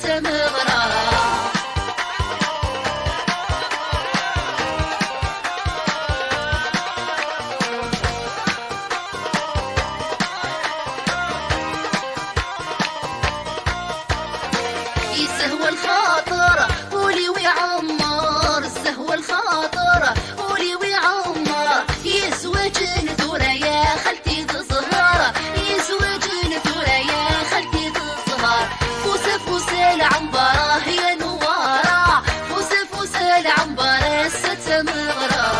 مغرى. يسهوى الخاطر قولي ويعمر، السهوى الخاطر قولي ويعمر. يزوج نثورة يا خالتي تزهر، يزوج نثورة يا خالتي تزهر. فوسة فوسة العنبرة يا نوارة، فوسة فوسة العنبرة ست مغرى.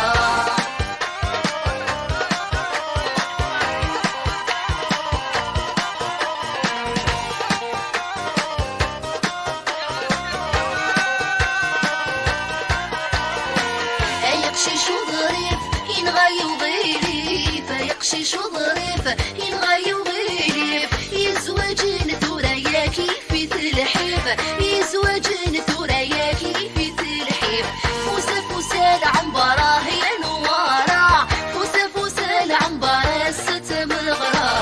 يقشش ظريف ينغاي وظريف، يقشش ظريف ينغاي وظريف. يزوج نثورة يا كيفي تلحيف، يزوج نثورة يا كيفي تلحيف. فوسة فوسة العنبرة يا نوارة، فوسة فوسة العنبرة ست مغرى.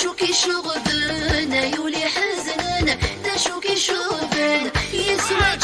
شوكي شغبن يولي حزنن، دا شوكي شغبن. يزوج